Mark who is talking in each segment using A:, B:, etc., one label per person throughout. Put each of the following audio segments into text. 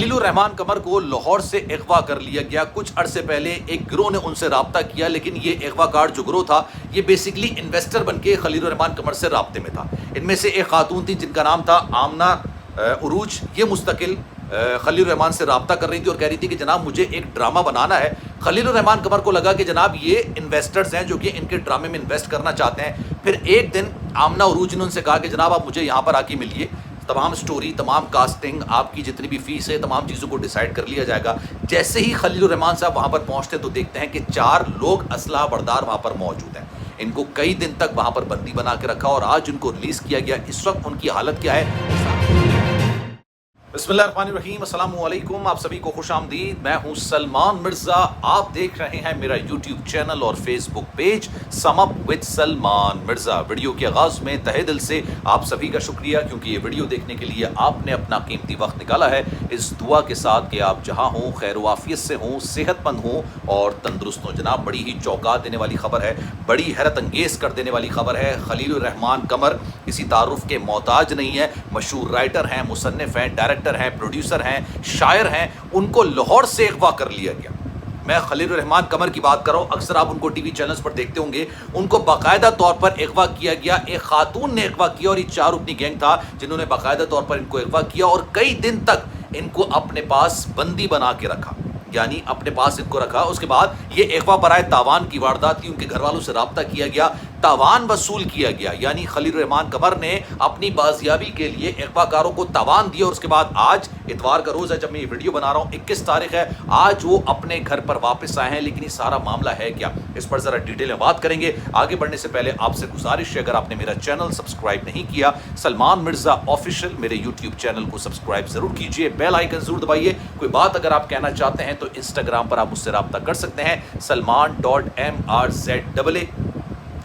A: خلیل الرحمان قمر کو لاہور سے اغوا کر لیا گیا۔ کچھ عرصے پہلے ایک گروہ نے ان سے رابطہ کیا، لیکن یہ اغوا کار جو گروہ تھا یہ بیسیکلی انویسٹر بن کے خلیل الرحمان قمر سے رابطے میں تھا۔ ان میں سے ایک خاتون تھی جن کا نام تھا آمنہ عروج۔ یہ مستقل خلیل الرحمان سے رابطہ کر رہی تھی اور کہہ رہی تھی کہ جناب مجھے ایک ڈرامہ بنانا ہے۔ خلیل الرحمان قمر کو لگا کہ جناب یہ انویسٹرز ہیں جو کہ ان کے ڈرامے میں انویسٹ کرنا چاہتے ہیں۔ پھر ایک دن آمنہ عروج نے ان سے کہا کہ جناب آپ مجھے یہاں پر آ کے ملیے، تمام سٹوری، تمام کاسٹنگ، آپ کی جتنی بھی فیس ہے، تمام چیزوں کو ڈیسائیڈ کر لیا جائے گا۔ جیسے ہی خلیل الرحمان صاحب وہاں پر پہنچتے تو دیکھتے ہیں کہ 4 لوگ اسلحہ بردار وہاں پر موجود ہیں۔ ان کو کئی دن تک وہاں پر بندی بنا کے رکھا اور آج ان کو ریلیز کیا گیا۔ اس وقت ان کی حالت کیا ہے؟ بسم اللہ الرحمن الرحیم، السلام علیکم، آپ سبھی کو خوش آمدید۔ میں ہوں سلمان مرزا، آپ دیکھ رہے ہیں میرا یوٹیوب چینل اور Facebook page sum up with Salman Mirza. Video کے آغاز میں تہہ دل سے آپ سبھی کا شکریہ، کیونکہ یہ ویڈیو دیکھنے کے لیے آپ نے اپنا قیمتی وقت نکالا ہے، اس دعا کے ساتھ کہ آپ جہاں ہوں خیر و عافیت سے ہوں، صحت مند ہوں اور تندرست ہوں۔ جناب بڑی ہی چونکا دینے والی خبر ہے، بڑی حیرت انگیز کر دینے والی خبر ہے۔ خلیل الرحمان قمر کسی تعارف کے محتاج نہیں ہے، مشہور رائٹر ہیں، مصنف ہیں، ڈائریکٹر ہیں، پروڈیوسر ہیں، شاعر ہیں۔ ان کو لاہور سے اغوا کر لیا گیا۔ میں خلیل الرحمان قمر کی بات کر رہا ہوں، اکثر آپ ان کو ٹی وی چینلز پر دیکھتے ہوں گے۔ ان کو باقاعدہ طور پر اغوا کیا گیا، ایک خاتون نے اغوا کیا اور یہ 4 رکنی گینگ تھا جنہوں نے باقاعدہ طور پر ان کو اغوا کیا اور کئی دن تک ان کو اپنے پاس بندی بنا کے رکھا، یعنی اپنے پاس ان کو رکھا۔ اس کے بعد یہ اغوا برائے تاوان کی واردات تھی، ان کے گھر والوں سے رابطہ کیا گیا، تاوان وصول کیا گیا، یعنی خلیل الرحمان قمر نے اپنی بازیابی کے لیے اغوا کاروں کو تاوان دیا اور اس کے بعد آج اتوار کا روز ہے جب میں یہ ویڈیو بنا رہا ہوں، 21 تاریخ ہے، آج وہ اپنے گھر پر واپس آئے ہیں۔ لیکن یہ سارا معاملہ ہے کیا، اس پر ذرا ڈیٹیل میں بات کریں گے۔ آگے بڑھنے سے پہلے آپ سے گزارش ہے، اگر آپ نے میرا چینل سبسکرائب نہیں کیا، سلمان مرزا آفیشیل میرے یوٹیوب چینل کو سبسکرائب ضرور کیجئے، بیل آئیکن ضرور دبائیے۔ کوئی بات اگر آپ کہنا چاہتے ہیں تو انسٹاگرام پر آپ مجھ سے رابطہ کر سکتے ہیں، salman.mrza،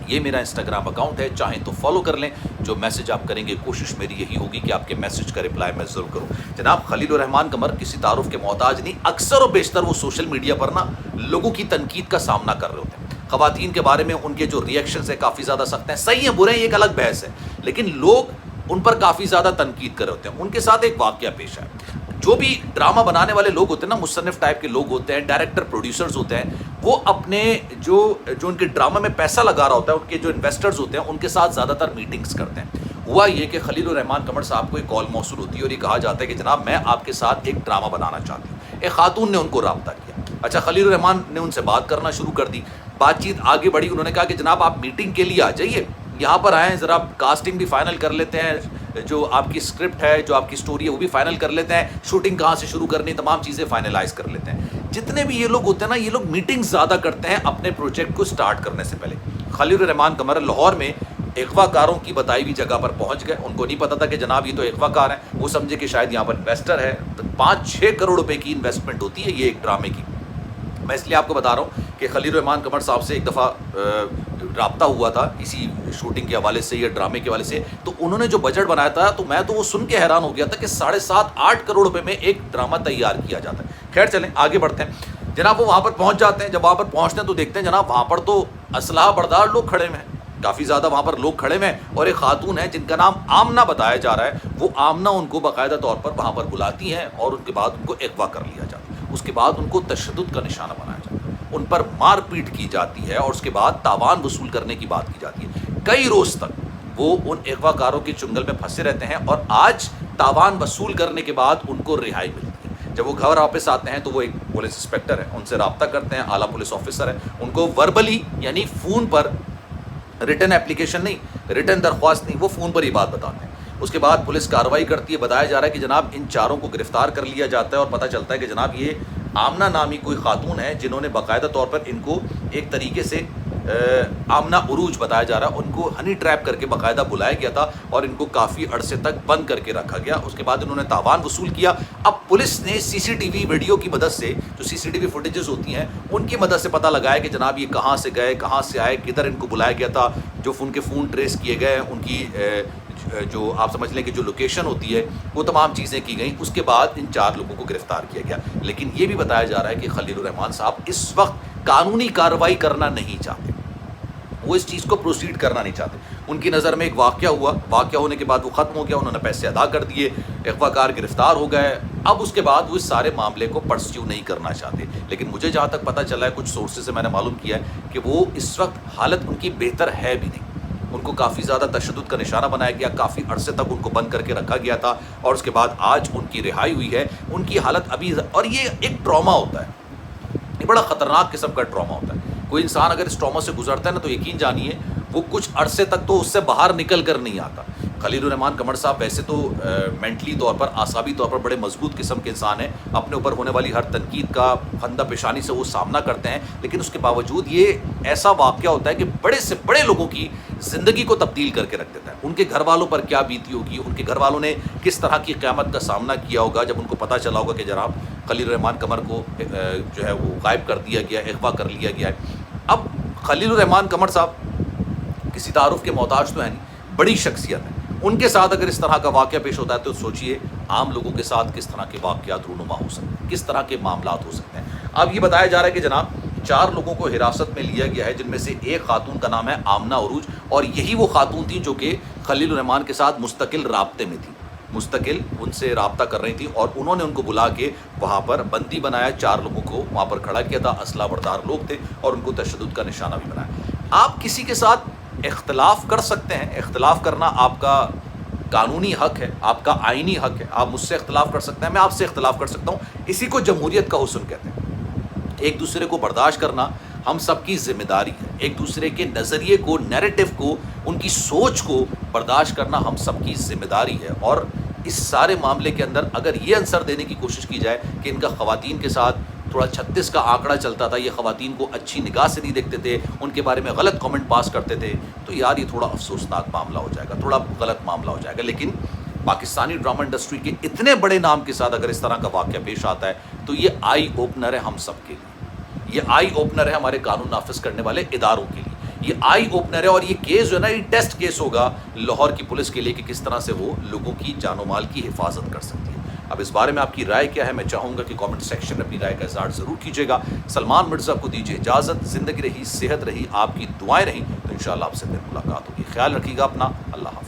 A: یہ میرا انسٹاگرام اکاؤنٹ ہے، چاہیں تو فالو کر لیں۔ جو میسج آپ کریں گے کوشش میری یہی ہوگی کہ آپ کے میسج کا رپلائی میں ضرور کروں۔ جناب خلیل الرحمان قمر کسی تعارف کے محتاج نہیں، اکثر و بیشتر وہ سوشل میڈیا پر نا لوگوں کی تنقید کا سامنا کر رہے ہوتے ہیں۔ خواتین کے بارے میں ان کے جو ریئیکشنز ہیں کافی زیادہ سخت ہیں، صحیح ہیں برے ہیں یہ ایک الگ بحث ہے، لیکن لوگ ان پر کافی زیادہ تنقید کر رہے ہوتے ہیں۔ ان کے ساتھ ایک واقعہ پیش ہے، جو بھی ڈرامہ بنانے والے لوگ ہوتے ہیں نا، مصنف ٹائپ کے لوگ ہوتے ہیں، ڈائریکٹر پروڈیوسرز ہوتے ہیں، وہ اپنے جو ان کے ڈرامہ میں پیسہ لگا رہا ہوتا ہے، ان کے جو انویسٹرز ہوتے ہیں ان کے ساتھ زیادہ تر میٹنگز کرتے ہیں۔ ہوا یہ کہ خلیل الرحمان قمر صاحب کو ایک کال موصول ہوتی ہے اور یہ کہا جاتا ہے کہ جناب میں آپ کے ساتھ ایک ڈرامہ بنانا چاہتی ہوں۔ ایک خاتون نے ان کو رابطہ کیا، اچھا خلیل الرحمان نے ان سے بات کرنا شروع کر دی، بات چیت آگے بڑھی، انہوں نے کہا کہ جناب آپ میٹنگ کے لیے آ جائیے، یہاں پر آئیں، ذرا کاسٹنگ بھی فائنل کر لیتے ہیں، جو آپ کی اسکرپٹ ہے، جو آپ کی سٹوری ہے وہ بھی فائنل کر لیتے ہیں، شوٹنگ کہاں سے شروع کرنی، تمام چیزیں فائنلائز کر لیتے ہیں۔ جتنے بھی یہ لوگ ہوتے ہیں نا، یہ لوگ میٹنگ زیادہ کرتے ہیں اپنے پروجیکٹ کو سٹارٹ کرنے سے پہلے۔ خلیل الرحمان قمر لاہور میں اغوا کاروں کی بتائی ہوئی جگہ پر پہنچ گئے، ان کو نہیں پتا تھا کہ جناب یہ تو اغوا کار ہیں، وہ سمجھے کہ شاید یہاں پر انویسٹر ہے۔ 5-6 کروڑ روپے کی انویسٹمنٹ ہوتی ہے یہ ایک ڈرامے کی۔ میں اس لیے آپ کو بتا رہا ہوں کہ خلیل الرحمان قمر صاحب سے ایک دفعہ رابطہ ہوا تھا اسی شوٹنگ کے حوالے سے یا ڈرامے کے حوالے سے، تو انہوں نے جو بجٹ بنایا تھا تو میں تو وہ سن کے حیران ہو گیا تھا کہ 7.5-8 کروڑ روپے میں ایک ڈرامہ تیار کیا جاتا ہے۔ خیر چلیں آگے بڑھتے ہیں۔ جناب وہ وہاں پر پہنچ جاتے ہیں، جب وہاں پر پہنچتے ہیں تو دیکھتے ہیں جناب وہاں پر تو اسلحہ بردار لوگ کھڑے ہوئے ہیں، کافی زیادہ وہاں پر لوگ کھڑے ہوئے ہیں، اور ایک خاتون ہے جن کا نام آمنہ بتایا جا رہا ہے، وہ آمنہ ان کو باقاعدہ طور پر وہاں پر بلاتی ہیں اور ان کے بعد ان کو اغوا کر لیا جاتا ہے۔ اس کے بعد ان کو تشدد کا نشانہ بنایا جاتا ہے، ان پر مار پیٹ کی جاتی ہے اور اس کے بعد تاوان وصول کرنے کی بات کی جاتی ہے۔ کئی روز تک وہ ان اغوا کاروں کے چنگل میں پھنسے رہتے ہیں اور آج تاوان وصول کرنے کے بعد ان کو رہائی ملتی ہے۔ جب وہ گھر واپس آتے ہیں تو وہ ایک پولیس انسپیکٹر ہے، ان سے رابطہ کرتے ہیں، اعلیٰ پولیس آفیسر ہے، ان کو وربلی یعنی فون پر، ریٹن اپلیکیشن نہیں، ریٹن درخواست نہیں، وہ فون پر ہی بات بتاتے ہیں۔ اس کے بعد پولیس کارروائی کرتی ہے، بتایا جا رہا ہے کہ جناب ان 4 کو گرفتار کر لیا جاتا ہے اور پتہ چلتا ہے کہ جناب یہ آمنہ نامی کوئی خاتون ہے جنہوں نے باقاعدہ طور پر ان کو ایک طریقے سے آمنہ عروج بتایا جا رہا ہے، ان کو ہنی ٹریپ کر کے باقاعدہ بلایا گیا تھا اور ان کو کافی عرصے تک بند کر کے رکھا گیا۔ اس کے بعد انہوں نے تاوان وصول کیا۔ اب پولیس نے سی سی ٹی وی ویڈیو کی مدد سے، جو سی سی ٹی وی فوٹیجز ہوتی ہیں ان کی مدد سے پتہ لگایا کہ جناب یہ کہاں سے گئے، کہاں سے آئے، کدھر ان کو بلایا گیا تھا، جو ان کے فون ٹریس کیے گئے، ان کی جو آپ سمجھ لیں کہ جو لوکیشن ہوتی ہے وہ تمام چیزیں کی گئیں۔ اس کے بعد ان 4 لوگوں کو گرفتار کیا گیا، لیکن یہ بھی بتایا جا رہا ہے کہ خلیل الرحمان صاحب اس وقت قانونی کارروائی کرنا نہیں چاہتے، وہ اس چیز کو پروسیڈ کرنا نہیں چاہتے۔ ان کی نظر میں ایک واقعہ ہوا، واقعہ ہونے کے بعد وہ ختم ہو گیا، انہوں نے پیسے ادا کر دیے، اغوا کار گرفتار ہو گئے، اب اس کے بعد وہ اس سارے معاملے کو پرسیو نہیں کرنا چاہتے. لیکن مجھے جہاں تک پتہ چلا ہے، کچھ سورسز سے میں نے معلوم کیا ہے کہ وہ اس وقت حالت ان کی بہتر ہے بھی نہیں. ان کو کافی زیادہ تشدد کا نشانہ بنایا گیا، کافی عرصے تک ان کو بند کر کے رکھا گیا تھا، اور اس کے بعد آج ان کی رہائی ہوئی ہے. ان کی حالت ابھی، اور یہ ایک ٹراما ہوتا ہے، یہ بڑا خطرناک قسم کا ٹراما ہوتا ہے. کوئی انسان اگر اس ٹراما سے گزرتا ہے نا، تو یقین جانیے وہ کچھ عرصے تک تو اس سے باہر نکل کر نہیں آتا. خلیل الرحمان قمر صاحب ویسے تو مینٹلی طور پر، اعصابی طور پر بڑے مضبوط قسم کے انسان ہیں، اپنے اوپر ہونے والی ہر تنقید کا خندہ پیشانی سے وہ سامنا کرتے ہیں، لیکن اس کے باوجود یہ ایسا واقعہ ہوتا ہے کہ بڑے سے بڑے لوگوں کی زندگی کو تبدیل کر کے رکھ دیتا ہے. ان کے گھر والوں پر کیا بیتی ہوگی، ان کے گھر والوں نے کس طرح کی قیامت کا سامنا کیا ہوگا جب ان کو پتہ چلا ہوگا کہ جناب خلیل الرحمان قمر کو جو ہے وہ غائب کر دیا گیا، اغوا کر لیا گیا ہے. اب خلیل الرحمان قمر صاحب کسی تعارف کے محتاج تو ہیں نہیں، بڑی شخصیت ہے. ان کے ساتھ اگر اس طرح کا واقعہ پیش ہوتا ہے تو سوچئے عام لوگوں کے ساتھ کس طرح کے واقعات رونما ہو سکتے ہیں، کس طرح کے معاملات ہو سکتے ہیں. اب یہ بتایا جا رہا ہے کہ جناب 4 لوگوں کو حراست میں لیا گیا ہے، جن میں سے ایک خاتون کا نام ہے آمنہ عروج، اور یہی وہ خاتون تھیں جو کہ خلیل الرحمان کے ساتھ مستقل رابطے میں تھیں، مستقل ان سے رابطہ کر رہی تھیں، اور انہوں نے ان کو بلا کے وہاں پر بندی بنایا. 4 لوگوں کو وہاں پر کھڑا کیا تھا، اسلحہ بردار لوگ تھے، اور ان کو تشدد کا نشانہ بھی بنایا. آپ کسی کے ساتھ اختلاف کر سکتے ہیں، اختلاف کرنا آپ کا قانونی حق ہے، آپ کا آئینی حق ہے. آپ مجھ سے اختلاف کر سکتے ہیں، میں آپ سے اختلاف کر سکتا ہوں. اسی کو جمہوریت کا حسن کہتے ہیں. ایک دوسرے کو برداشت کرنا ہم سب کی ذمہ داری ہے. ایک دوسرے کے نظریے کو، نیریٹو کو، ان کی سوچ کو برداشت کرنا ہم سب کی ذمہ داری ہے. اور اس سارے معاملے کے اندر اگر یہ عنصر دینے کی کوشش کی جائے کہ ان کا خواتین کے ساتھ تھوڑا 36 کا آنکڑا چلتا تھا، یہ خواتین کو اچھی نگاہ سے نہیں دیکھتے تھے، ان کے بارے میں غلط کامنٹ پاس کرتے تھے، تو یار یہ تھوڑا افسوسناک معاملہ ہو جائے گا، تھوڑا غلط معاملہ ہو جائے گا. لیکن پاکستانی ڈرامہ انڈسٹری کے اتنے بڑے نام کے ساتھ اگر اس طرح کا واقعہ پیش آتا ہے تو یہ آئی اوپنر ہے ہم سب کے لیے، یہ آئی اوپنر ہے ہمارے قانون نافذ کرنے والے اداروں کے لیے، یہ آئی اوپنر ہے. اور یہ کیس جو ہے نا، یہ ٹیسٹ کیس ہوگا لاہور کی پولیس کے لیے کہ کس طرح سے وہ لوگوں کی جان و مال کی حفاظت کر سکتی ہے. اب اس بارے میں آپ کی رائے کیا ہے؟ میں چاہوں گا کہ کامنٹ سیکشن میں اپنی رائے کا اظہار ضرور کیجیے گا. سلمان مرزا کو دیجیے اجازت. زندگی رہی، صحت رہی، آپ کی دعائیں رہیں تو انشاءاللہ آپ سے پھر ملاقات ہوگی. خیال رکھیے گا اپنا. اللہ حافظ.